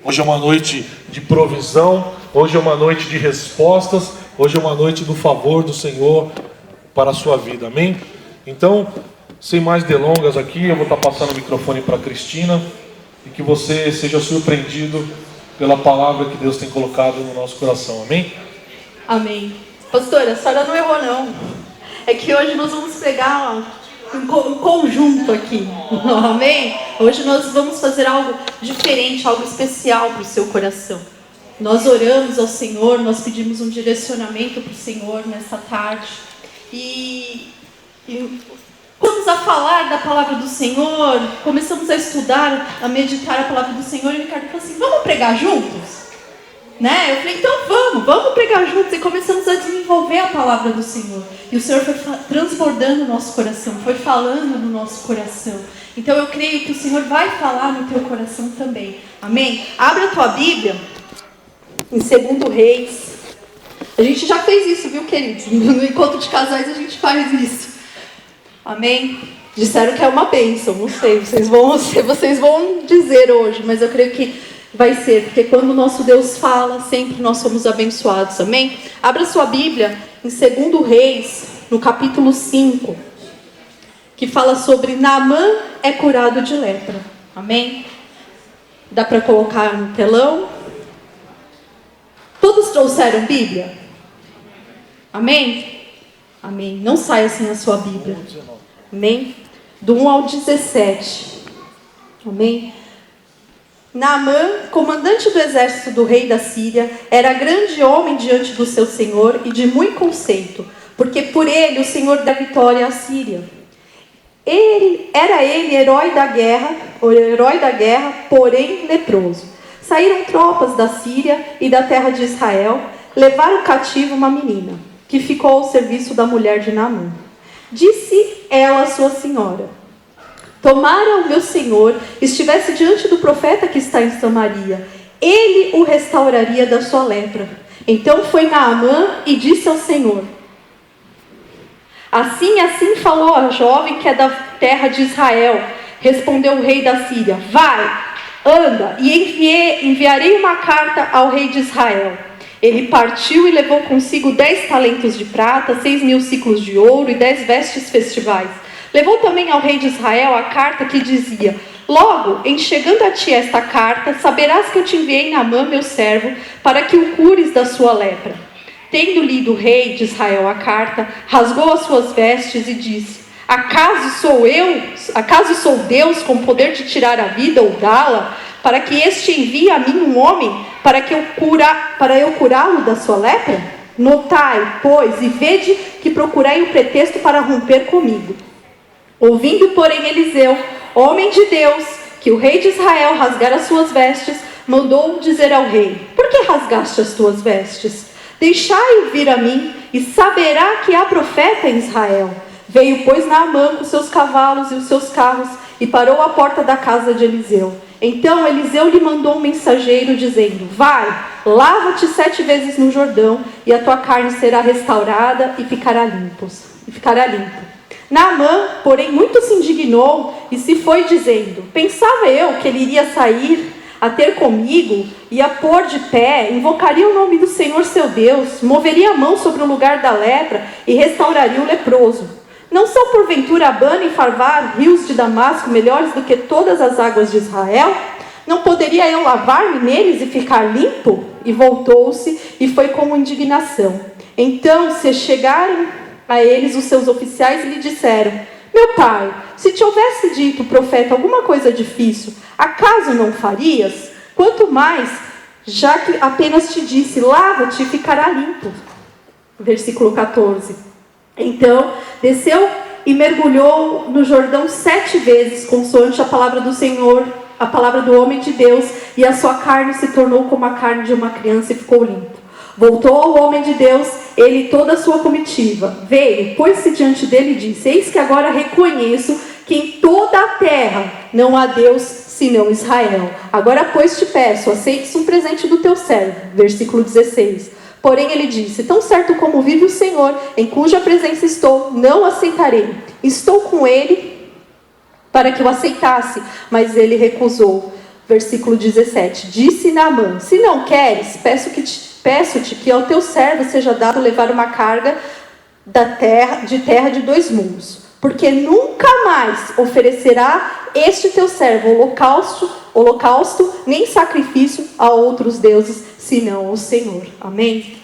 Hoje é uma noite de provisão, hoje é uma noite de respostas, hoje é uma noite do favor do Senhor para a sua vida, amém? Então, sem mais delongas aqui, eu vou estar passando o microfone para a Cristina e que você seja surpreendido pela palavra que Deus tem colocado no nosso coração, amém? Amém. Pastora, a senhora não errou não. É que hoje nós vamos pegar um conjunto aqui, amém? Hoje nós vamos fazer algo diferente, algo especial para o seu coração. Nós oramos ao Senhor, nós pedimos um direcionamento para o Senhor nessa tarde. E começamos a falar da palavra do Senhor, começamos a estudar, a meditar a palavra do Senhor, e o Ricardo falou assim, vamos pregar juntos? Né? Eu falei, então vamos pregar juntos, e começamos a desenvolver a palavra do Senhor. E o Senhor foi transbordando o nosso coração, foi falando no nosso coração. Então eu creio que o Senhor vai falar no teu coração também. Amém? Abra a tua Bíblia em 2 Reis. A gente já fez isso, viu, queridos? No encontro de casais a gente faz isso. Amém? Disseram que é uma bênção, não sei, vocês vão dizer hoje, mas eu creio que vai ser, porque quando o nosso Deus fala, sempre nós somos abençoados, amém? Abra sua Bíblia em 2 Reis, no capítulo 5, que fala sobre Naamã é curado de lepra, amém? Dá para colocar no telão? Todos trouxeram Bíblia? Amém? Amém. Não saia sem a sua Bíblia. Amém? Do 1 ao 17. Amém? Naamã, comandante do exército do rei da Síria, era grande homem diante do seu senhor e de muito conceito, porque por ele o Senhor dá vitória à Síria. Era ele herói da guerra, porém leproso. Saíram tropas da Síria e da terra de Israel, levaram cativo uma menina, que ficou ao serviço da mulher de Naamã. Disse ela à sua senhora, tomara o meu senhor estivesse diante do profeta que está em Samaria, ele o restauraria da sua lepra. Então foi Naamã e disse ao Senhor, assim falou a jovem que é da terra de Israel. Respondeu o rei da Síria, vai, anda, e enviarei uma carta ao rei de Israel. Ele partiu e levou consigo 10 talentos de prata, 6.000 ciclos de ouro e 10 vestes festivais. Levou também ao rei de Israel a carta que dizia, logo, em chegando a ti esta carta, saberás que eu te enviei Naamã, meu servo, para que o cures da sua lepra. Tendo lido o rei de Israel a carta, rasgou as suas vestes e disse, acaso sou Deus com poder de tirar a vida ou dá-la, para que este envie a mim um homem, para eu curá-lo da sua lepra? Notai, pois, e vede que procurei um pretexto para romper comigo. Ouvindo, porém, Eliseu, homem de Deus, que o rei de Israel rasgara as suas vestes, mandou dizer ao rei, por que rasgaste as tuas vestes? Deixai-o vir a mim, e saberá que há profeta em Israel. Veio, pois, Naamã com seus cavalos e os seus carros, e parou à porta da casa de Eliseu. Então Eliseu lhe mandou um mensageiro, dizendo, vai, lava-te 7 vezes no Jordão, e a tua carne será restaurada e ficará limpa. Naamã, porém, muito se indignou e se foi dizendo, pensava eu que ele iria sair a ter comigo, ia pôr de pé, invocaria o nome do Senhor seu Deus, moveria a mão sobre o lugar da lepra e restauraria o leproso. Não são porventura Abana e Farvar, rios de Damasco, melhores do que todas as águas de Israel? Não poderia eu lavar-me neles e ficar limpo? E voltou-se e foi com indignação. Então se chegaram a eles os seus oficiais e lhe disseram, meu pai, se te houvesse dito o profeta alguma coisa difícil, acaso não farias? Quanto mais, já que apenas te disse, lava-te e ficará limpo. Versículo 14. Então, desceu e mergulhou no Jordão 7 vezes, consoante a palavra do Senhor, a palavra do homem de Deus, e a sua carne se tornou como a carne de uma criança e ficou limpo. Voltou ao homem de Deus, ele e toda a sua comitiva. Veio, pôs-se diante dele e disse, eis que agora reconheço que em toda a terra não há Deus senão Israel. Agora, pois, te peço, aceites um presente do teu servo. Versículo 16. Porém ele disse, tão certo como vive o Senhor, em cuja presença estou, não aceitarei. Estou com ele para que o aceitasse, mas ele recusou. Versículo 17. Disse Naamã: se não queres, peço-te que ao teu servo seja dado levar uma carga de terra de 2 mulos, porque nunca mais oferecerá este teu servo holocausto, nem sacrifício a outros deuses, senão ao Senhor. Amém?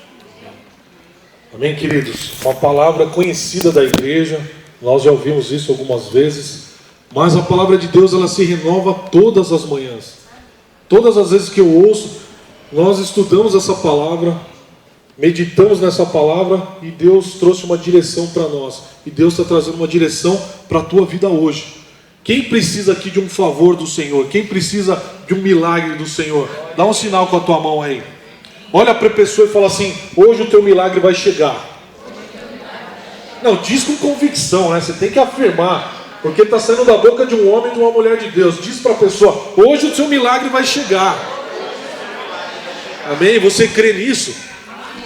Amém, queridos? Uma palavra conhecida da igreja, nós já ouvimos isso algumas vezes, mas a palavra de Deus, ela se renova todas as manhãs. Todas as vezes que eu ouço, nós estudamos essa palavra, meditamos nessa palavra e Deus trouxe uma direção para nós. E Deus está trazendo uma direção para a tua vida hoje. Quem precisa aqui de um favor do Senhor? Quem precisa de um milagre do Senhor? Dá um sinal com a tua mão aí. Olha para a pessoa e fala assim: hoje o teu milagre vai chegar. Não, diz com convicção, né? Você tem que afirmar, porque está saindo da boca de um homem e de uma mulher de Deus. Diz para a pessoa: hoje o teu milagre vai chegar. Amém? Você crê nisso?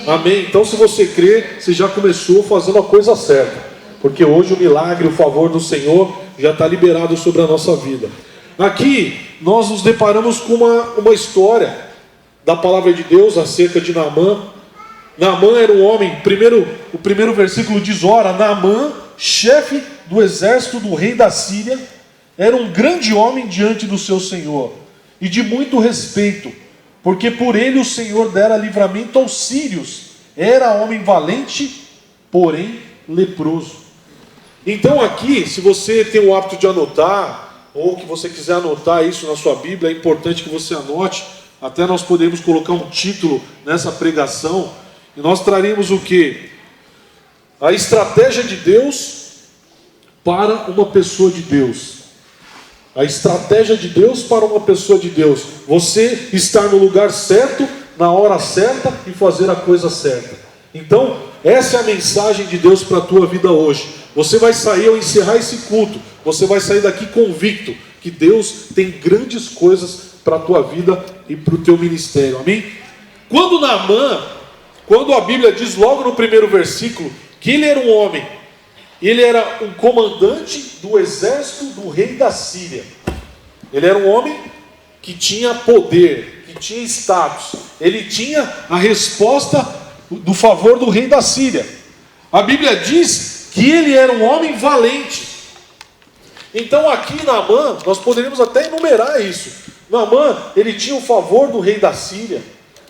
Amém? Então, se você crê, você já começou fazendo a coisa certa, porque hoje o milagre, o favor do Senhor já está liberado sobre a nossa vida. Aqui nós nos deparamos com uma história da palavra de Deus acerca de Naamã. Naamã era um homem, o primeiro versículo diz: ora, Naamã, chefe do exército do rei da Síria, era um grande homem diante do seu Senhor, e de muito respeito, porque por ele o Senhor dera livramento aos sírios. Era homem valente, porém leproso. Então aqui, se você tem o hábito de anotar, ou que você quiser anotar isso na sua Bíblia, é importante que você anote. Até nós podemos colocar um título nessa pregação, e nós traremos o quê? A estratégia de Deus para uma pessoa de Deus. A estratégia de Deus para uma pessoa de Deus. Você estar no lugar certo, na hora certa e fazer a coisa certa. Então, essa é a mensagem de Deus para a tua vida hoje. Você vai sair, ao encerrar esse culto, você vai sair daqui convicto que Deus tem grandes coisas para a tua vida e para o teu ministério. Amém? Quando Naamã, quando a Bíblia diz logo no primeiro versículo que ele era um homem, ele era um comandante do exército do rei da Síria. Ele era um homem que tinha poder, que tinha status. Ele tinha a resposta do favor do rei da Síria. A Bíblia diz que ele era um homem valente. Então aqui Naamã, nós poderíamos até enumerar isso. Naamã, ele tinha o favor do rei da Síria.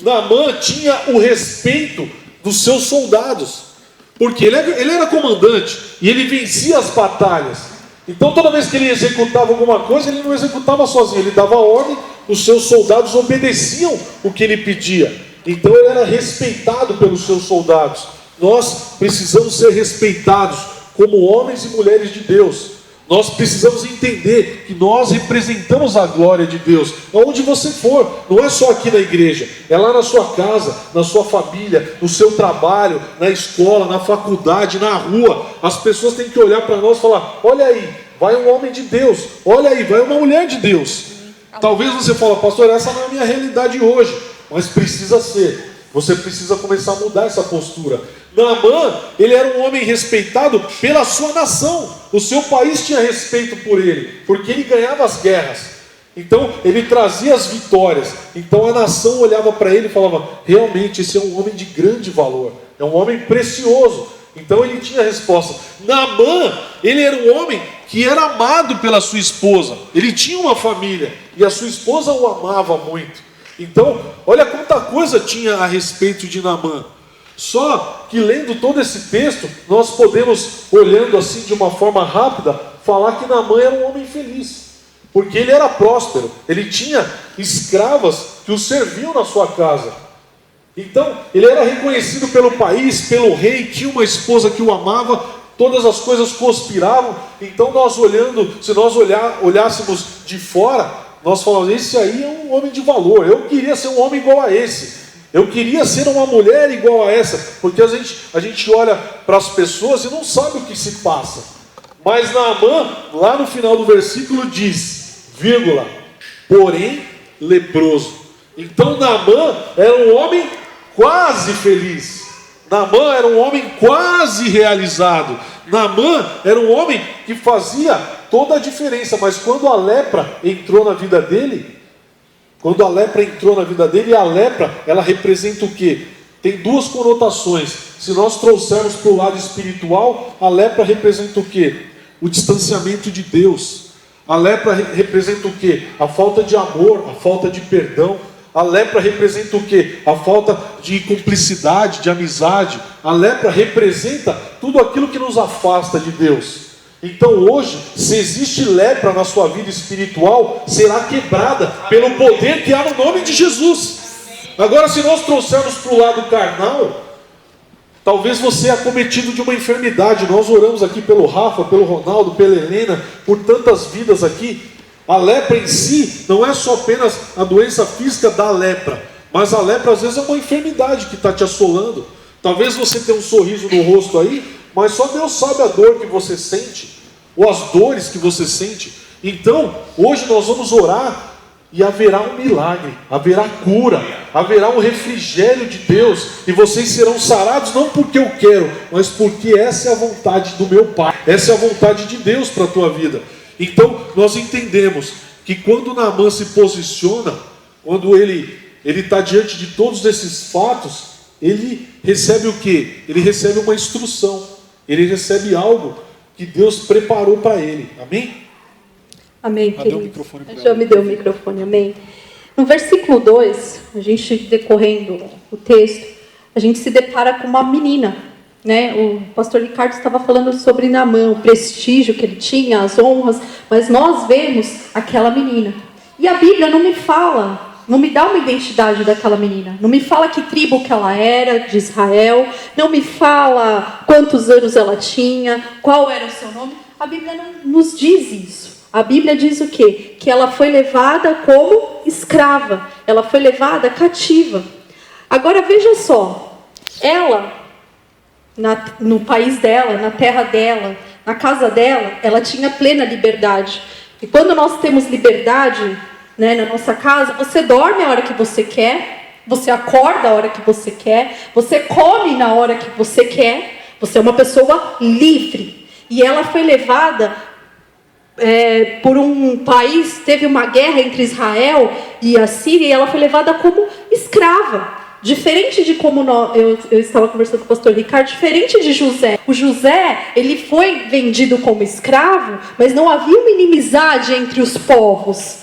Naamã tinha o respeito dos seus soldados, porque ele era comandante e ele vencia as batalhas. Então toda vez que ele executava alguma coisa, ele não executava sozinho, ele dava ordem, os seus soldados obedeciam o que ele pedia. Então ele era respeitado pelos seus soldados. Nós precisamos ser respeitados como homens e mulheres de Deus. Nós precisamos entender que nós representamos a glória de Deus onde você for. Não é só aqui na igreja, é lá na sua casa, na sua família, no seu trabalho, na escola, na faculdade, na rua. As pessoas têm que olhar para nós e falar: olha aí, vai um homem de Deus. Olha aí, vai uma mulher de Deus. Talvez você fale: pastor, essa não é a minha realidade hoje. Mas precisa ser. Você precisa começar a mudar essa postura. Naamã, ele era um homem respeitado pela sua nação. O seu país tinha respeito por ele, porque ele ganhava as guerras. Então ele trazia as vitórias. Então a nação olhava para ele e falava: realmente esse é um homem de grande valor, é um homem precioso. Então ele tinha a resposta. Naamã, ele era um homem que era amado pela sua esposa. Ele tinha uma família e a sua esposa o amava muito. Então, olha quanta coisa tinha a respeito de Naamã. Só que lendo todo esse texto, nós podemos, olhando assim de uma forma rápida, falar que Naamã era um homem feliz. Porque ele era próspero, ele tinha escravas que o serviam na sua casa. Então, ele era reconhecido pelo país, pelo rei, tinha uma esposa que o amava, todas as coisas conspiravam. Então, nós olhando, se nós olhássemos de fora, nós falamos: esse aí é um homem de valor, eu queria ser um homem igual a esse. Eu queria ser uma mulher igual a essa. Porque a gente olha para as pessoas e não sabe o que se passa. Mas Naamã, lá no final do versículo diz, vírgula, porém leproso. Então Naamã era um homem quase feliz. Naamã era um homem quase realizado. Naamã era um homem que fazia toda a diferença. Mas quando a lepra entrou na vida dele, Quando a lepra entrou na vida dele, e a lepra, ela representa o quê? Tem duas conotações. Se nós trouxermos para o lado espiritual, a lepra representa o quê? O distanciamento de Deus. A lepra representa o quê? A falta de amor, a falta de perdão. A lepra representa o quê? A falta de cumplicidade, de amizade. A lepra representa tudo aquilo que nos afasta de Deus. Então hoje, se existe lepra na sua vida espiritual, será quebrada pelo poder que há no nome de Jesus. Agora, se nós trouxermos para o lado carnal, talvez você é acometido de uma enfermidade. Nós oramos aqui pelo Rafa, pelo Ronaldo, pela Helena, por tantas vidas aqui. A lepra em si não é só apenas a doença física da lepra, mas a lepra às vezes é uma enfermidade que está te assolando. Talvez você tenha um sorriso no rosto aí, mas só Deus sabe a dor que você sente, ou as dores que você sente. Então, hoje nós vamos orar e haverá um milagre, haverá cura, haverá um refrigério de Deus, e vocês serão sarados não porque eu quero, mas porque essa é a vontade do meu Pai, essa é a vontade de Deus para a tua vida. Então, nós entendemos que quando Naamã se posiciona, quando ele está diante de todos esses fatos, ele recebe o quê? Ele recebe uma instrução, ele recebe algo que Deus preparou para ele. Amém? Amém, querido. Já me deu o microfone, amém. No versículo 2, a gente decorrendo o texto, a gente se depara com uma menina, né? O pastor Ricardo estava falando sobre Naamã, o prestígio que ele tinha, as honras, mas nós vemos aquela menina. E a Bíblia não me fala, não me dá uma identidade daquela menina, não me fala que tribo que ela era, de Israel, não me fala quantos anos ela tinha, qual era o seu nome. A Bíblia não nos diz isso. A Bíblia diz o quê? Que ela foi levada como escrava, ela foi levada cativa. Agora veja só, ela, no país dela, na terra dela, na casa dela, ela tinha plena liberdade. E quando nós temos liberdade, né, na nossa casa, você dorme a hora que você quer, você acorda a hora que você quer, você come na hora que você quer, você é uma pessoa livre. E ela foi levada por um país, teve uma guerra entre Israel e a Síria, e ela foi levada como escrava. Diferente de como eu estava conversando com o pastor Ricardo, diferente de José. O José, ele foi vendido como escravo, mas não havia uma inimizade entre os povos.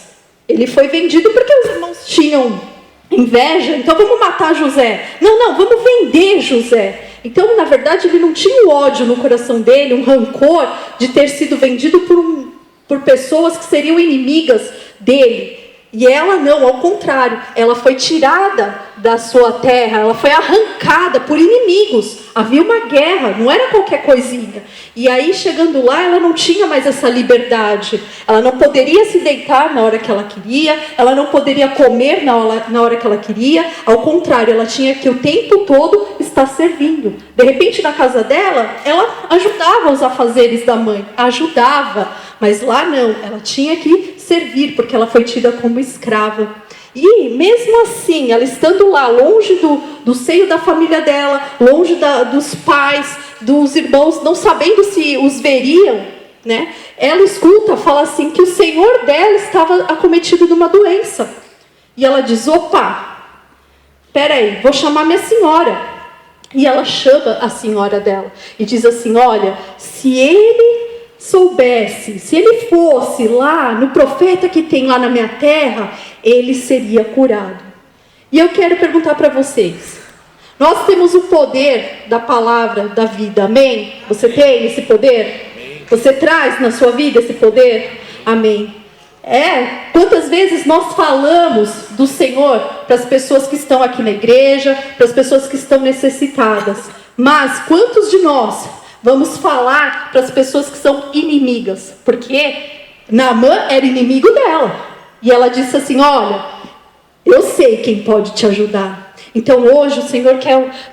Ele foi vendido porque os irmãos tinham inveja, então vamos matar José. Não, vamos vender José. Então, na verdade, ele não tinha o ódio no coração dele, um rancor de ter sido vendido por pessoas que seriam inimigas dele. E ela não, ao contrário, ela foi tirada da sua terra, ela foi arrancada por inimigos. Havia uma guerra, não era qualquer coisinha. E aí, chegando lá, ela não tinha mais essa liberdade. Ela não poderia se deitar na hora que ela queria, ela não poderia comer na hora que ela queria. Ao contrário, ela tinha que o tempo todo estar servindo. De repente, na casa dela, ela ajudava os afazeres da mãe, ajudava. Mas lá não, ela tinha que servir, porque ela foi tida como escrava. E mesmo assim, ela estando lá, longe do seio da família dela, longe dos pais, dos irmãos, não sabendo se os veriam, né? Ela escuta, fala assim, que o Senhor dela estava acometido de uma doença. E ela diz, opa, peraí, vou chamar minha senhora. E ela chama a senhora dela e diz assim, olha, se ele soubesse, se ele fosse lá no profeta que tem lá na minha terra, ele seria curado. E eu quero perguntar para vocês, nós temos o poder da palavra da vida, amém? Você tem esse poder? Amém. Você traz na sua vida esse poder? Amém. Quantas vezes nós falamos do Senhor para as pessoas que estão aqui na igreja, para as pessoas que estão necessitadas, mas quantos de nós vamos falar para as pessoas que são inimigas? Porque Naamã era inimigo dela. E ela disse assim, olha, eu sei quem pode te ajudar. Então hoje o Senhor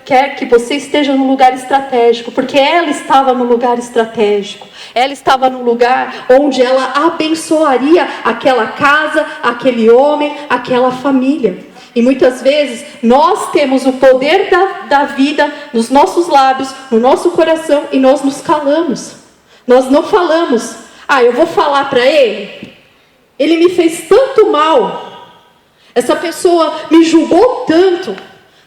quer que você esteja num lugar estratégico. Porque ela estava no lugar estratégico. Ela estava no lugar onde ela abençoaria aquela casa, aquele homem, aquela família. E muitas vezes nós temos o poder da vida nos nossos lábios, no nosso coração, e nós nos calamos. Nós não falamos, eu vou falar para ele. Ele me fez tanto mal. Essa pessoa me julgou tanto,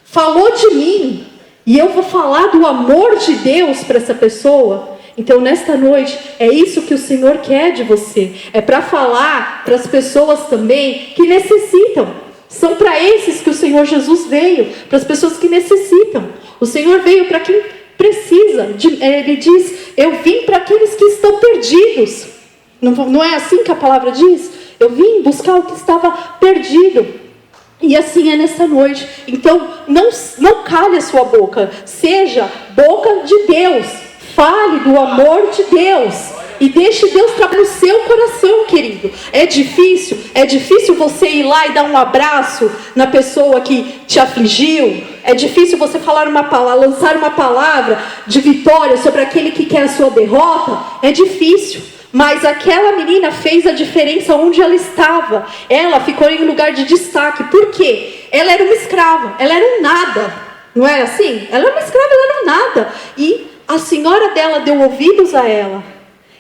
falou de mim, e eu vou falar do amor de Deus para essa pessoa. Então, nesta noite, é isso que o Senhor quer de você. É para falar para as pessoas também que necessitam. São para esses que o Senhor Jesus veio, para as pessoas que necessitam. O Senhor veio para quem precisa. Ele diz, eu vim para aqueles que estão perdidos. Não é assim que a palavra diz? Eu vim buscar o que estava perdido. E assim é nessa noite. Então, não cale a sua boca. Seja boca de Deus. Fale do amor de Deus. E deixe Deus trabalhar no seu coração, querido. É difícil você ir lá e dar um abraço na pessoa que te afligiu. É difícil você lançar uma palavra de vitória sobre aquele que quer a sua derrota. É difícil. Mas aquela menina fez a diferença onde ela estava. Ela ficou em lugar de destaque. Por quê? Ela era uma escrava. Ela era um nada. Não era assim? Ela era uma escrava, ela era um nada. E a senhora dela deu ouvidos a ela.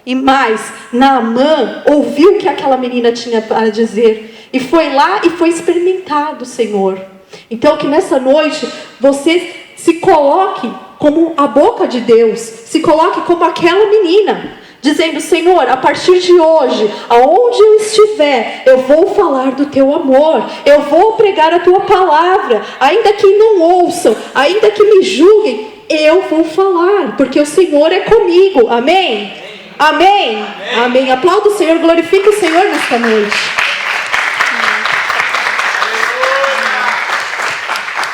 E mais, Naamã ouviu o que aquela menina tinha a dizer. E foi lá e foi experimentar do Senhor. Então que nessa noite você se coloque como a boca de Deus. Se coloque como aquela menina. Dizendo, Senhor, a partir de hoje, aonde eu estiver, eu vou falar do teu amor, eu vou pregar a tua palavra, ainda que não ouçam, ainda que me julguem, eu vou falar, porque o Senhor é comigo, amém? Amém? Amém. Amém. Aplauda o Senhor, glorifique o Senhor nesta noite.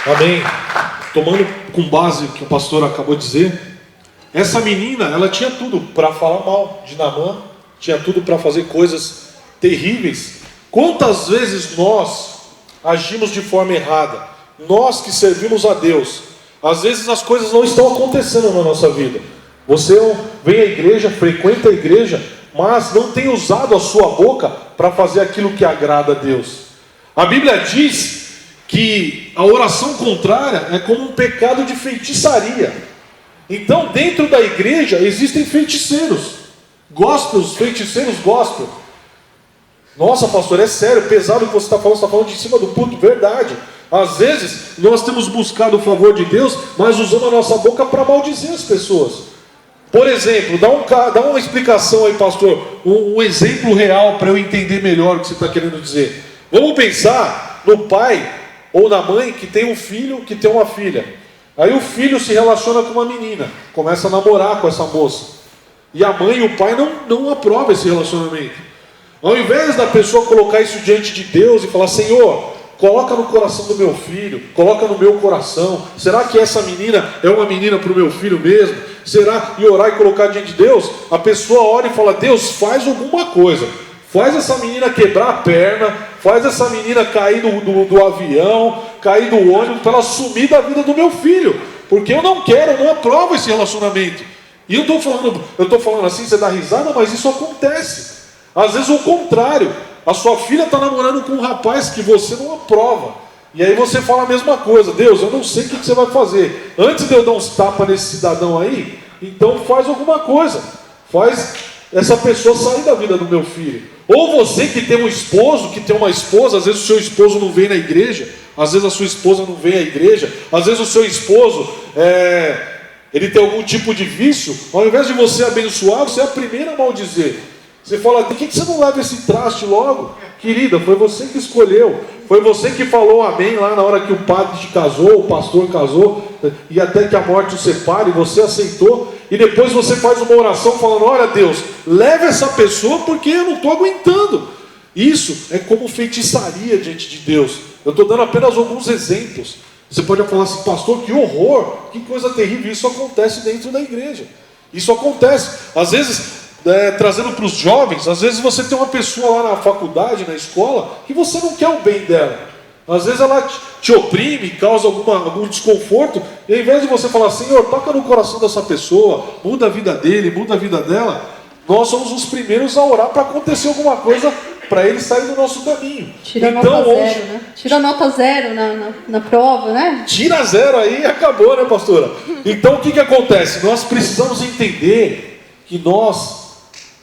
Amém. Tomando com base o que o pastor acabou de dizer, essa menina, ela tinha tudo para falar mal de Naamã, tinha tudo para fazer coisas terríveis. Quantas vezes nós agimos de forma errada? Nós que servimos a Deus, às vezes as coisas não estão acontecendo na nossa vida. Você vem à igreja, frequenta a igreja, mas não tem usado a sua boca para fazer aquilo que agrada a Deus. A Bíblia diz que a oração contrária é como um pecado de feitiçaria. Então, dentro da igreja existem feiticeiros, os feiticeiros gospel. Nossa, pastor, é sério, pesado o que você está falando de cima do púlpito, verdade. Às vezes, nós temos buscado o favor de Deus, mas usamos a nossa boca para maldizer as pessoas. Por exemplo, dá uma explicação aí, pastor, um exemplo real para eu entender melhor o que você está querendo dizer. Vamos pensar no pai ou na mãe que tem um filho, que tem uma filha. Aí o filho se relaciona com uma menina, começa a namorar com essa moça. E a mãe e o pai não aprovam esse relacionamento. Ao invés da pessoa colocar isso diante de Deus e falar, Senhor, coloca no coração do meu filho, coloca no meu coração. Será que essa menina é uma menina para o meu filho mesmo? Será? E orar e colocar diante de Deus, a pessoa ora e fala, Deus, faz alguma coisa. Faz essa menina quebrar a perna, faz essa menina cair do avião, cair do ônibus, para ela sumir da vida do meu filho. Porque eu não aprovo esse relacionamento. E eu estou falando assim, você dá risada, mas isso acontece. Às vezes o contrário, a sua filha está namorando com um rapaz que você não aprova. E aí você fala a mesma coisa, Deus, eu não sei o que você vai fazer. Antes de eu dar uns tapas nesse cidadão aí, então faz alguma coisa. Faz essa pessoa sair da vida do meu filho. Ou você que tem um esposo, que tem uma esposa, às vezes o seu esposo não vem na igreja, às vezes a sua esposa não vem à igreja, às vezes o seu esposo, ele tem algum tipo de vício, ao invés de você abençoar, você é a primeira a maldizer. Você fala, por que você não leva esse traste logo? Querida, foi você que escolheu, foi você que falou amém lá na hora que o padre te casou, o pastor casou, e até que a morte o separe, você aceitou, e depois você faz uma oração falando, olha Deus, leve essa pessoa porque eu não estou aguentando. Isso é como feitiçaria diante de Deus. Eu estou dando apenas alguns exemplos. Você pode falar assim, pastor, que horror, que coisa terrível, isso acontece dentro da igreja. Isso acontece, às vezes... trazendo para os jovens, às vezes você tem uma pessoa lá na faculdade, na escola, que você não quer o bem dela. Às vezes ela te oprime, causa algum desconforto, e ao invés de você falar, Senhor, toca no coração dessa pessoa, muda a vida dele, muda a vida dela, nós somos os primeiros a orar para acontecer alguma coisa para ele sair do nosso caminho. Tira então, nota hoje, zero, né? Tira nota zero na prova, né? Tira zero aí e acabou, né, pastora? Então o que acontece? Nós precisamos entender que nós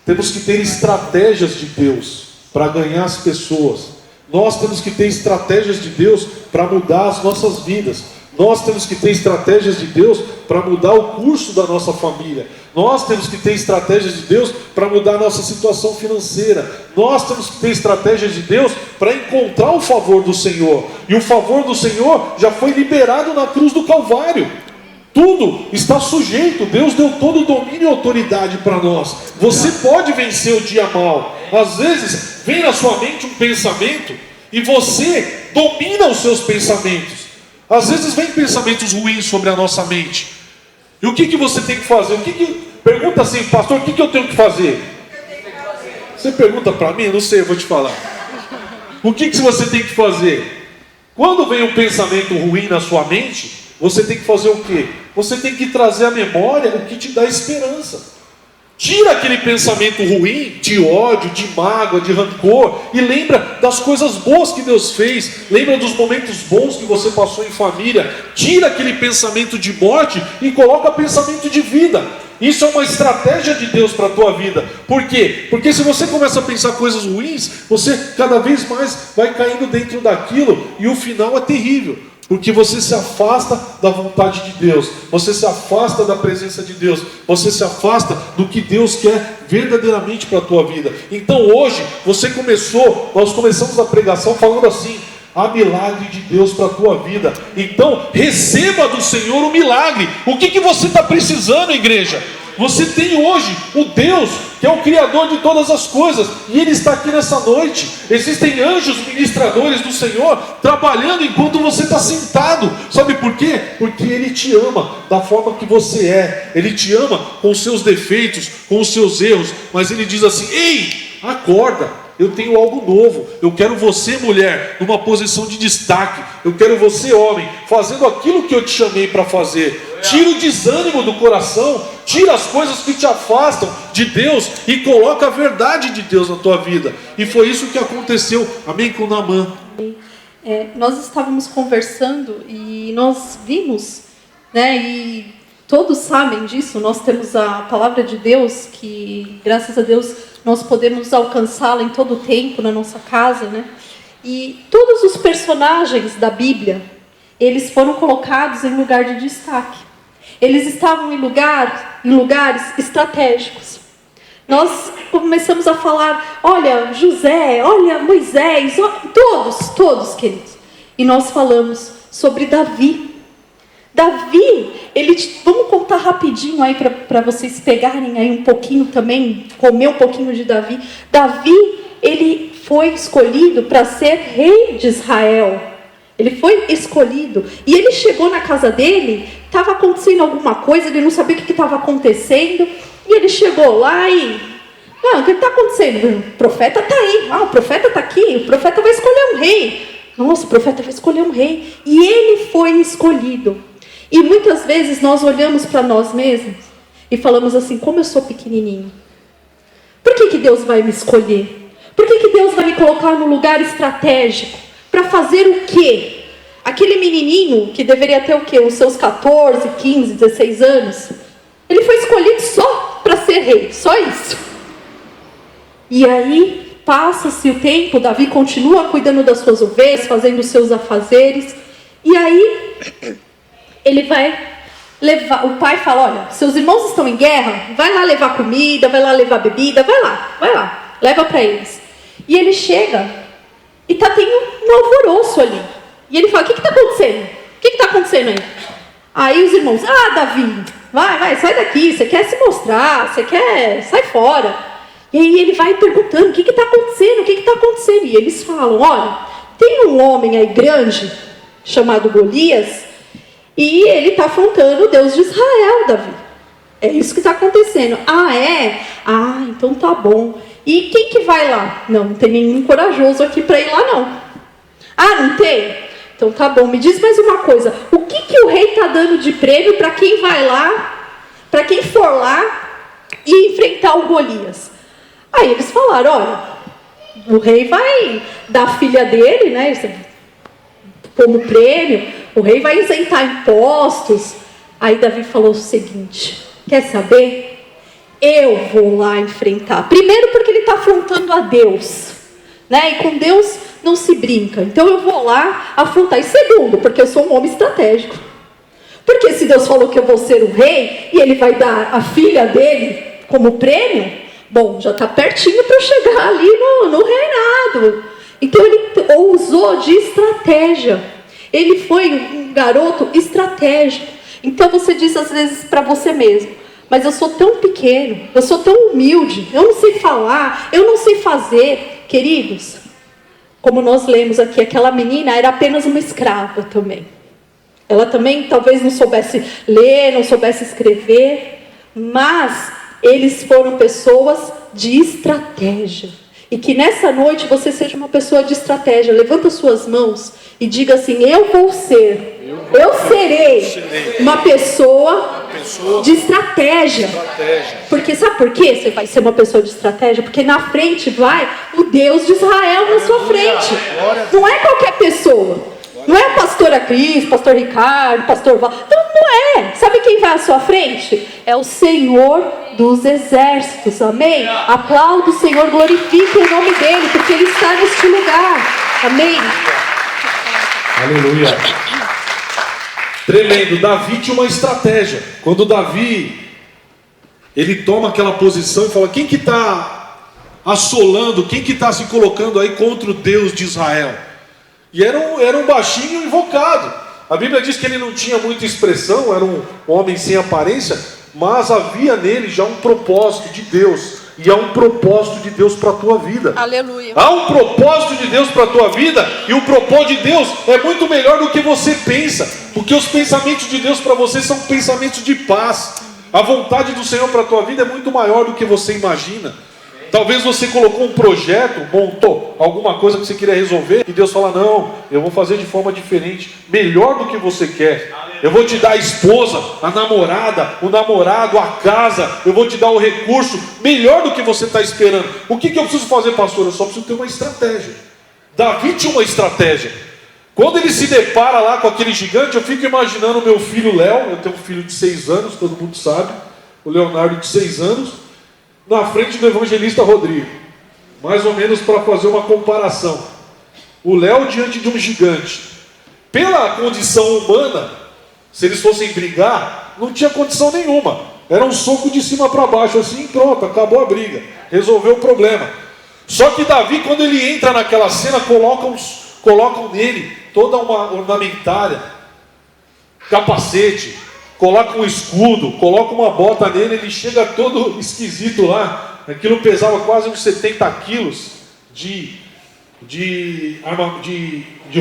temos que ter estratégias de Deus para ganhar as pessoas. Nós temos que ter estratégias de Deus para mudar as nossas vidas. Nós temos que ter estratégias de Deus para mudar o curso da nossa família. Nós temos que ter estratégias de Deus para mudar a nossa situação financeira. Nós temos que ter estratégias de Deus para encontrar o favor do Senhor. E o favor do Senhor já foi liberado na cruz do Calvário. Tudo está sujeito. Deus deu todo o domínio e autoridade para nós. Você pode vencer o dia mal. Às vezes vem na sua mente um pensamento e você domina os seus pensamentos. Às vezes vem pensamentos ruins sobre a nossa mente. E o que você tem que fazer? Pergunta assim, pastor, o que eu tenho que fazer? Você pergunta para mim? Não sei, eu vou te falar. O que você tem que fazer? Quando vem um pensamento ruim na sua mente, você tem que fazer o quê? Você tem que trazer à memória o que te dá esperança. Tira aquele pensamento ruim, de ódio, de mágoa, de rancor, e lembra das coisas boas que Deus fez, lembra dos momentos bons que você passou em família. Tira aquele pensamento de morte e coloca pensamento de vida. Isso é uma estratégia de Deus para a tua vida. Por quê? Porque se você começa a pensar coisas ruins, você cada vez mais vai caindo dentro daquilo, e o final é terrível. Porque você se afasta da vontade de Deus, você se afasta da presença de Deus, você se afasta do que Deus quer verdadeiramente para a tua vida. Então hoje, nós começamos a pregação falando assim: há milagre de Deus para a tua vida. Então receba do Senhor o milagre. O que você está precisando, igreja? Você tem hoje o Deus que é o Criador de todas as coisas, e Ele está aqui nessa noite. Existem anjos ministradores do Senhor trabalhando enquanto você está sentado. Sabe por quê? Porque Ele te ama da forma que você é. Ele te ama com os seus defeitos, com os seus erros, mas Ele diz assim: ei, acorda. Eu tenho algo novo. Eu quero você, mulher, numa posição de destaque. Eu quero você, homem, fazendo aquilo que eu te chamei para fazer. Tira o desânimo do coração, tira as coisas que te afastam de Deus e coloca a verdade de Deus na tua vida. E foi isso que aconteceu, amém, com Naamã. Nós estávamos conversando e nós vimos, né, e todos sabem disso, nós temos a palavra de Deus, que graças a Deus nós podemos alcançá-la em todo o tempo na nossa casa, né? E todos os personagens da Bíblia, eles foram colocados em lugar de destaque. Eles estavam em lugares estratégicos. Nós começamos a falar, olha José, olha Moisés, todos queridos. E nós falamos sobre Davi. Vamos contar rapidinho aí para vocês pegarem aí um pouquinho também, comer um pouquinho de Davi. Davi, ele foi escolhido para ser rei de Israel. Ele foi escolhido. E ele chegou na casa dele, estava acontecendo alguma coisa, ele não sabia o que estava acontecendo. E ele chegou lá e... o que está acontecendo? O profeta está aí. O profeta está aqui. O profeta vai escolher um rei. Nossa, o profeta vai escolher um rei. E ele foi escolhido. E muitas vezes nós olhamos para nós mesmos e falamos assim: como eu sou pequenininho. Por que Deus vai me escolher? Por que Deus vai me colocar num lugar estratégico? Para fazer o quê? Aquele menininho que deveria ter o quê? Os seus 14, 15, 16 anos. Ele foi escolhido só para ser rei, só isso. E aí passa-se o tempo, Davi continua cuidando das suas ovelhas, fazendo os seus afazeres. E aí ele vai levar, o pai fala: olha, seus irmãos estão em guerra, vai lá levar comida, vai lá levar bebida, vai lá, leva para eles. E ele chega e tem um alvoroço ali. E ele fala: o que está acontecendo? O que está acontecendo aí? Aí os irmãos: Davi, vai, sai daqui, você quer se mostrar, sai fora. E aí ele vai perguntando: o que está acontecendo? O que está acontecendo? E eles falam: olha, tem um homem aí grande, chamado Golias, e ele está afrontando o Deus de Israel, Davi. É isso que está acontecendo. É? Então tá bom. E quem que vai lá? Não tem nenhum corajoso aqui para ir lá, não. Não tem? Então tá bom. Me diz mais uma coisa. O que o rei está dando de prêmio para quem vai lá, para quem for lá e enfrentar o Golias? Aí eles falaram: olha, o rei vai dar a filha dele, né, como prêmio, o rei vai isentar impostos. Aí Davi falou o seguinte: quer saber? Eu vou lá enfrentar. Primeiro porque ele está afrontando a Deus. né? E com Deus não se brinca. Então eu vou lá afrontar. E segundo, porque eu sou um homem estratégico. Porque se Deus falou que eu vou ser o rei e Ele vai dar a filha dele como prêmio, bom, já está pertinho para eu chegar ali no reinado. Então ele usou de estratégia. Ele foi um garoto estratégico. Então você diz às vezes para você mesmo: mas eu sou tão pequeno, eu sou tão humilde, eu não sei falar, eu não sei fazer. Queridos, como nós lemos aqui, aquela menina era apenas uma escrava também. Ela também talvez não soubesse ler, não soubesse escrever, mas eles foram pessoas de estratégia. E que nessa noite você seja uma pessoa de estratégia. Levanta suas mãos e diga assim: eu serei uma pessoa de estratégia. Porque sabe por quê você vai ser uma pessoa de estratégia? Porque na frente vai o Deus de Israel na sua frente. Não é qualquer pessoa. Não é a pastora Cris, pastor Ricardo, pastor Val. Não é. Sabe quem vai à sua frente? É o Senhor dos exércitos. Amém? Aplauda o Senhor, glorifique o nome dele, porque ele está neste lugar. Amém? Aleluia. Tremendo. Davi tinha uma estratégia. Quando Davi ele toma aquela posição e fala: quem que está assolando, quem que está se colocando aí contra o Deus de Israel? E era um baixinho invocado. A Bíblia diz que ele não tinha muita expressão, era um homem sem aparência, mas havia nele já um propósito de Deus. E há um propósito de Deus para a tua vida. Aleluia. Há um propósito de Deus para a tua vida. E o propósito de Deus é muito melhor do que você pensa. Porque os pensamentos de Deus para você são pensamentos de paz. A vontade do Senhor para a tua vida é muito maior do que você imagina. Talvez você colocou um projeto, montou alguma coisa que você queria resolver, e Deus fala: não, eu vou fazer de forma diferente, melhor do que você quer. Eu vou te dar a esposa, a namorada, o namorado, a casa, eu vou te dar o recurso melhor do que você está esperando. O que eu preciso fazer, pastor? Eu só preciso ter uma estratégia. Davi tinha uma estratégia. Quando ele se depara lá com aquele gigante, eu fico imaginando o meu filho Léo. Eu tenho um filho de 6 anos, todo mundo sabe, o Leonardo de 6 anos, na frente do evangelista Rodrigo, mais ou menos para fazer uma comparação. O Léo diante de um gigante. Pela condição humana, se eles fossem brigar, não tinha condição nenhuma. Era um soco de cima para baixo, assim, pronto, acabou a briga, resolveu o problema. Só que Davi, quando ele entra naquela cena, colocam nele toda uma ornamentária, capacete, coloca um escudo, coloca uma bota nele, ele chega todo esquisito lá. Aquilo pesava quase uns 70 quilos de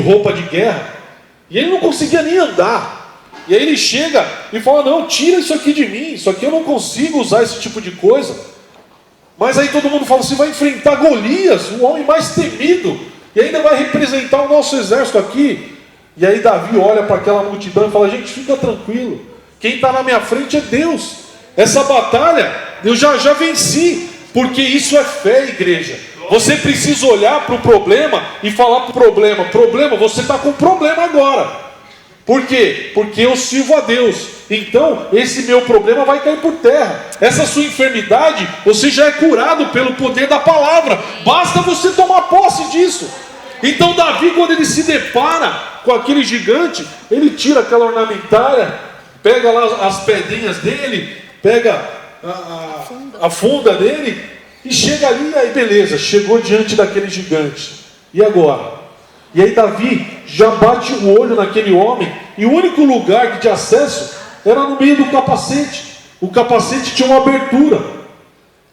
roupa de guerra. E ele não conseguia nem andar. E aí ele chega e fala: não, tira isso aqui de mim, isso aqui eu não consigo usar esse tipo de coisa. Mas aí todo mundo fala: você vai enfrentar Golias, o homem mais temido, e ainda vai representar o nosso exército aqui. E aí Davi olha para aquela multidão e fala: gente, fica tranquilo. Quem está na minha frente é Deus. Essa batalha eu já venci. Porque isso é fé, igreja. Você precisa olhar para o problema e falar para o problema: problema, você está com problema agora. Por quê? Porque eu sirvo a Deus. Então esse meu problema vai cair por terra. Essa sua enfermidade, você já é curado pelo poder da palavra. Basta você tomar posse disso. Então Davi, quando ele se depara com aquele gigante, ele tira aquela ornamentária, pega lá as pedrinhas dele, pega a funda dele e chega ali, aí beleza, chegou diante daquele gigante. E agora? E aí Davi já bate o olho naquele homem, e o único lugar de acesso era no meio do capacete. O capacete tinha uma abertura.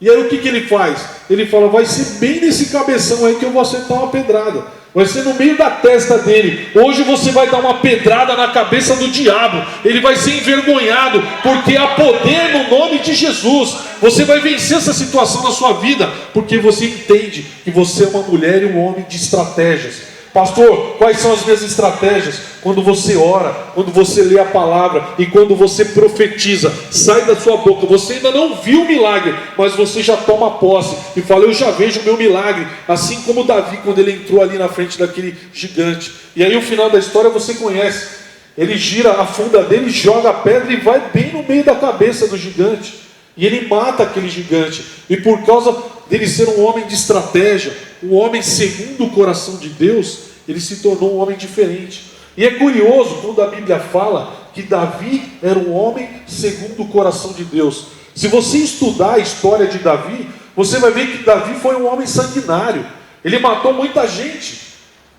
E aí o que ele faz? Ele fala: vai ser bem nesse cabeção aí que eu vou acertar uma pedrada. Vai ser no meio da testa dele. Hoje você vai dar uma pedrada na cabeça do diabo. Ele vai ser envergonhado, porque há poder no nome de Jesus. Você vai vencer essa situação na sua vida, porque você entende que você é uma mulher e um homem de estratégias. Pastor, quais são as minhas estratégias? Quando você ora, quando você lê a palavra e quando você profetiza, sai da sua boca. Você ainda não viu o milagre, mas você já toma posse e fala: eu já vejo o meu milagre. Assim como Davi, quando ele entrou ali na frente daquele gigante. E aí o final da história você conhece. Ele gira a funda dele, joga a pedra e vai bem no meio da cabeça do gigante. E ele mata aquele gigante. E por causa dele ser um homem de estratégia, um homem segundo o coração de Deus, ele se tornou um homem diferente. E é curioso quando a Bíblia fala que Davi era um homem segundo o coração de Deus. Se você estudar a história de Davi, você vai ver que Davi foi um homem sanguinário. Ele matou muita gente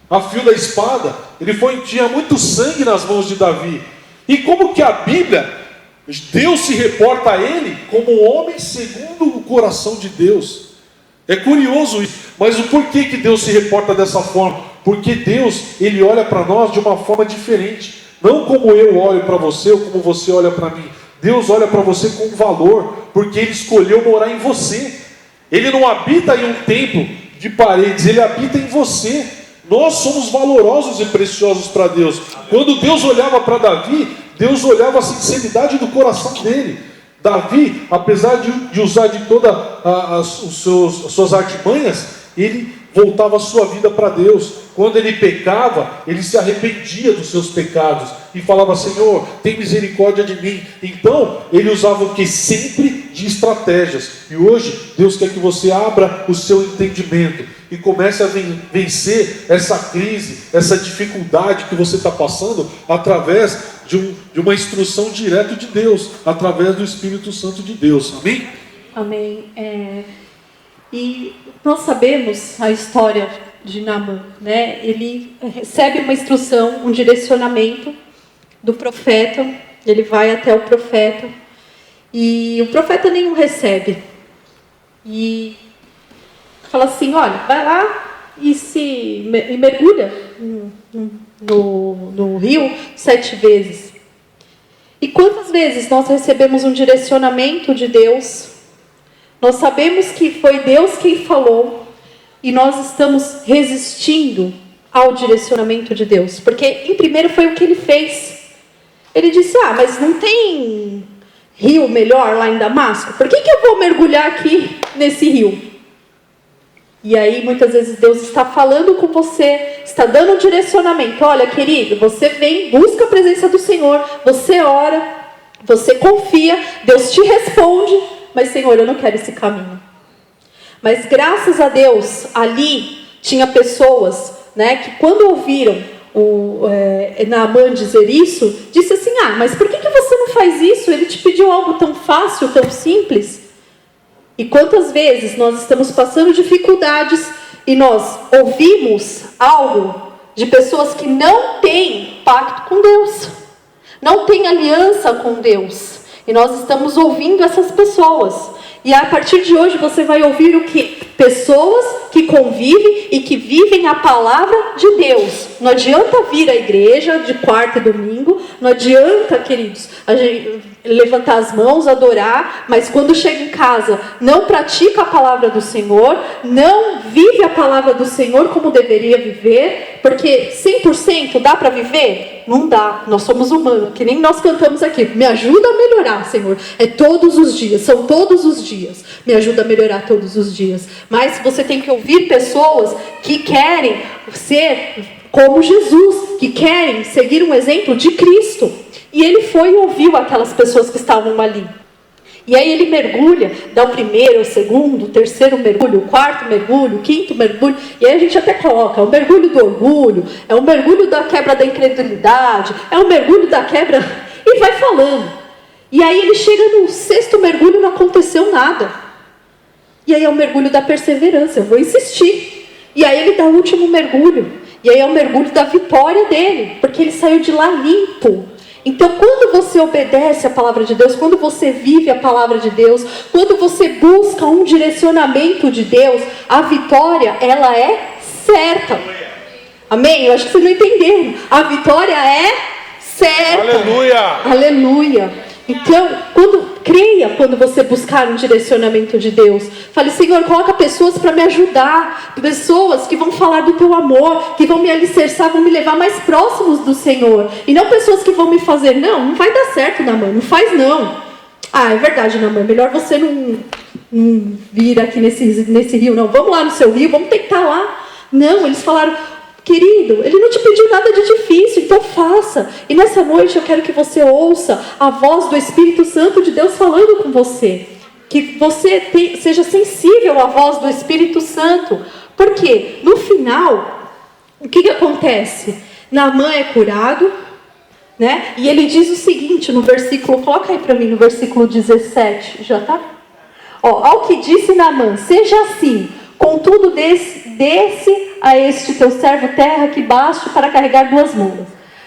a fio da espada. Tinha muito sangue nas mãos de Davi. E como que a Bíblia, Deus se reporta a ele como um homem segundo o coração de Deus? É curioso isso, mas o porquê que Deus se reporta dessa forma? Porque Deus, ele olha para nós de uma forma diferente. Não como eu olho para você ou como você olha para mim. Deus olha para você com valor, porque ele escolheu morar em você. Ele não habita em um templo de paredes, ele habita em você. Nós somos valorosos e preciosos para Deus. Quando Deus olhava para Davi, Deus olhava a sinceridade do coração dele. Davi, apesar de usar de todas as suas artimanhas, ele voltava a sua vida para Deus. Quando ele pecava, ele se arrependia dos seus pecados e falava: Senhor, tem misericórdia de mim. Então, ele usava o que? Sempre de estratégias. E hoje, Deus quer que você abra o seu entendimento e comece a vencer essa crise, essa dificuldade que você está passando, através de uma instrução direta de Deus, através do Espírito Santo de Deus. Amém? Amém. E nós sabemos a história de Naamã, né? Ele recebe uma instrução, um direcionamento do profeta. Ele vai até o profeta e o profeta nenhum recebe. E fala assim: olha, vai lá e mergulha no rio 7 vezes. E quantas vezes nós recebemos um direcionamento de Deus? Nós sabemos que foi Deus quem falou e nós estamos resistindo ao direcionamento de Deus. Porque, em primeiro, foi o que ele fez. Ele disse: mas não tem rio melhor lá em Damasco? Por que eu vou mergulhar aqui nesse rio? E aí, muitas vezes, Deus está falando com você, está dando um direcionamento. Olha, querido, você vem, busca a presença do Senhor, você ora, você confia, Deus te responde. Mas, Senhor, eu não quero esse caminho. Mas, graças a Deus, ali tinha pessoas, né, que quando ouviram Naamã dizer isso, disse assim: mas por que você não faz isso? Ele te pediu algo tão fácil, tão simples. E quantas vezes nós estamos passando dificuldades e nós ouvimos algo de pessoas que não têm pacto com Deus, não têm aliança com Deus. E nós estamos ouvindo essas pessoas. E a partir de hoje você vai ouvir o que? Pessoas que convivem e que vivem a palavra de Deus. Não adianta vir à igreja de quarta e domingo. Não adianta, queridos, a gente levantar as mãos, adorar. Mas quando chega em casa, não pratica a palavra do Senhor. Não vive a palavra do Senhor como deveria viver. Porque 100% dá para viver? Não dá, nós somos humanos, que nem nós cantamos aqui. Me ajuda a melhorar, Senhor. É todos os dias, são todos os dias. Me ajuda a melhorar todos os dias. Mas você tem que ouvir pessoas que querem ser como Jesus, que querem seguir um exemplo de Cristo. E ele foi e ouviu aquelas pessoas que estavam ali. E aí ele mergulha, dá o primeiro, o segundo, o terceiro mergulho, o quarto mergulho, o quinto mergulho. E aí a gente até coloca: é o mergulho do orgulho, é o mergulho da quebra da incredulidade, é o mergulho da quebra... E vai falando. E aí ele chega no 6º mergulho e não aconteceu nada. E aí é o mergulho da perseverança, eu vou insistir. E aí ele dá o último mergulho. E aí é o mergulho da vitória dele, porque ele saiu de lá limpo. Então, quando você obedece a palavra de Deus, quando você vive a palavra de Deus, quando você busca um direcionamento de Deus, a vitória, ela é certa. Amém? Eu acho que vocês não entenderam. A vitória é certa. Aleluia! Aleluia! Então, creia quando você buscar um direcionamento de Deus. Fale: Senhor, coloca pessoas para me ajudar. Pessoas que vão falar do teu amor, que vão me alicerçar, vão me levar mais próximos do Senhor. E não pessoas que vão me fazer: não vai dar certo, Naamã, não faz não. É verdade, Naamã, melhor você não vir aqui nesse rio, não. Vamos lá no seu rio, vamos tentar lá. Não, eles falaram: querido, ele não te pediu nada de difícil, então faça. E nessa noite eu quero que você ouça a voz do Espírito Santo de Deus falando com você. que você seja sensível à voz do Espírito Santo. Porque no final, o que acontece? Naamã é curado, né? E ele diz o seguinte no versículo, coloca aí para mim no versículo 17, já tá? Ó, ao que disse Naamã, seja assim, contudo desce a este teu servo terra que baste para carregar 2 mulas.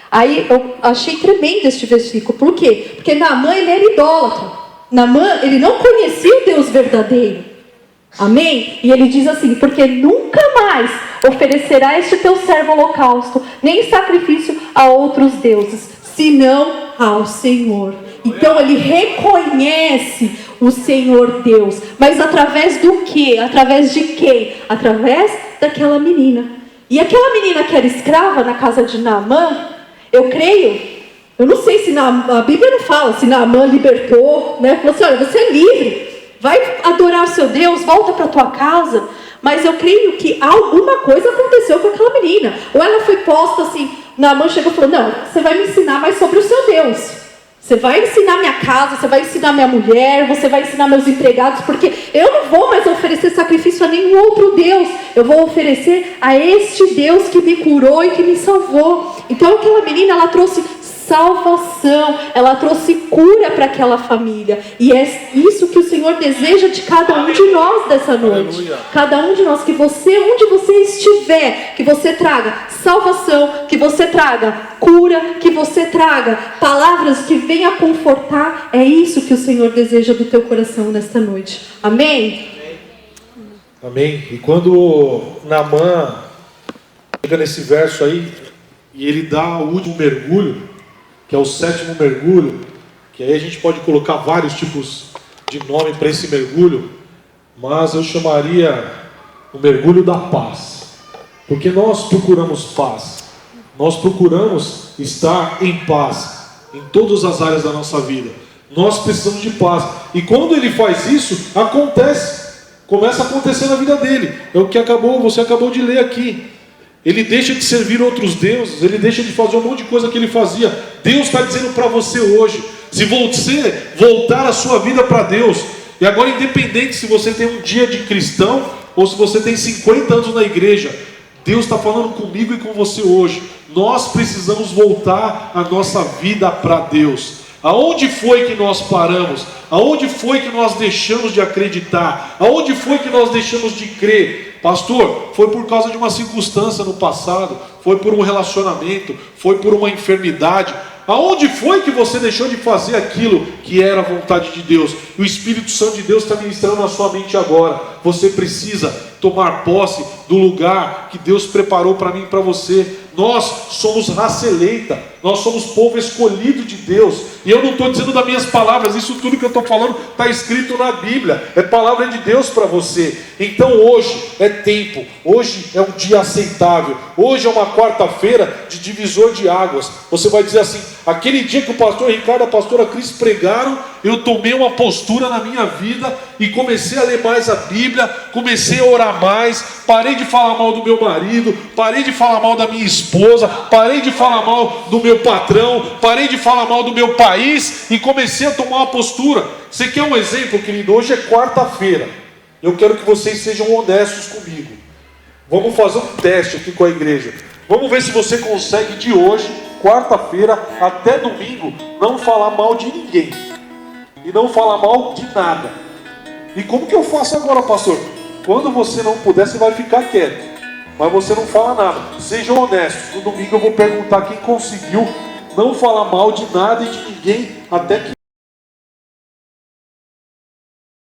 Aí eu achei tremendo este versículo, por quê? Porque Naamã ele era idólatra, Naamã ele não conhecia o Deus verdadeiro, amém? E ele diz assim, porque nunca mais oferecerá este teu servo holocausto, nem sacrifício a outros deuses, senão ao Senhor. Então ele reconhece o Senhor Deus. Mas através do quê? Através de quem? Através daquela menina. E aquela menina que era escrava na casa de Naamã, eu creio, eu não sei se a Bíblia não fala, se Naamã libertou, né? Falou assim, olha, você é livre, vai adorar o seu Deus, volta para tua casa. Mas eu creio que alguma coisa aconteceu com aquela menina. Ou ela foi posta assim, Naamã chegou e falou, não, você vai me ensinar mais sobre o seu Deus. Você vai ensinar minha casa, você vai ensinar minha mulher, você vai ensinar meus empregados, porque eu não vou mais oferecer sacrifício a nenhum outro Deus. Eu vou oferecer a este Deus que me curou e que me salvou. Então aquela menina, ela trouxe salvação, ela trouxe cura para aquela família. E é isso que o Senhor deseja de cada um de nós dessa noite. Aleluia. Cada um de nós, que você, onde você estiver, que você traga salvação, que você traga cura, que você traga palavras que venham confortar. É isso que o Senhor deseja do teu coração nesta noite. Amém? Amém. E quando Naamã chega nesse verso aí, e ele dá o último mergulho, que é o 7º mergulho, que aí a gente pode colocar vários tipos de nome para esse mergulho, mas eu chamaria o mergulho da paz, porque nós procuramos paz, nós procuramos estar em paz em todas as áreas da nossa vida. Nós precisamos de paz, e quando ele faz isso, começa a acontecer na vida dele. É o que você acabou de ler aqui. Ele deixa de servir outros deuses, ele deixa de fazer um monte de coisa que ele fazia. Deus está dizendo para você hoje, se você voltar a sua vida para Deus, e agora independente se você tem um dia de cristão, ou se você tem 50 anos na igreja, Deus está falando comigo e com você hoje. Nós precisamos voltar a nossa vida para Deus. Aonde foi que nós paramos? Aonde foi que nós deixamos de acreditar? Aonde foi que nós deixamos de crer? Pastor, foi por causa de uma circunstância no passado, foi por um relacionamento, foi por uma enfermidade. Aonde foi que você deixou de fazer aquilo que era a vontade de Deus? E o Espírito Santo de Deus está ministrando na sua mente agora. Você precisa tomar posse do lugar que Deus preparou para mim e para você. Nós somos raça eleita, nós somos povo escolhido de Deus. E eu não estou dizendo das minhas palavras, isso tudo que eu estou falando está escrito na Bíblia, é palavra de Deus para você. Então hoje é tempo, hoje é um dia aceitável, hoje é uma quarta-feira de divisor de águas. Você vai dizer assim, aquele dia que o pastor Ricardo e a pastora Cris pregaram, eu tomei uma postura na minha vida e comecei a ler mais a Bíblia, comecei a orar mais, parei de falar mal do meu marido, parei de falar mal da minha esposa, parei de falar mal do meu patrão, parei de falar mal do meu país e comecei a tomar uma postura. Você quer um exemplo, querido? Hoje é quarta-feira, eu quero que vocês sejam honestos comigo. Vamos fazer um teste aqui com a igreja. Vamos ver se você consegue de hoje, quarta-feira, até domingo, não falar mal de ninguém e não falar mal de nada. E como que eu faço agora, pastor? Quando você não puder, você vai ficar quieto, mas você não fala nada. Sejam honestos. No domingo eu vou perguntar quem conseguiu não falar mal de nada e de ninguém até que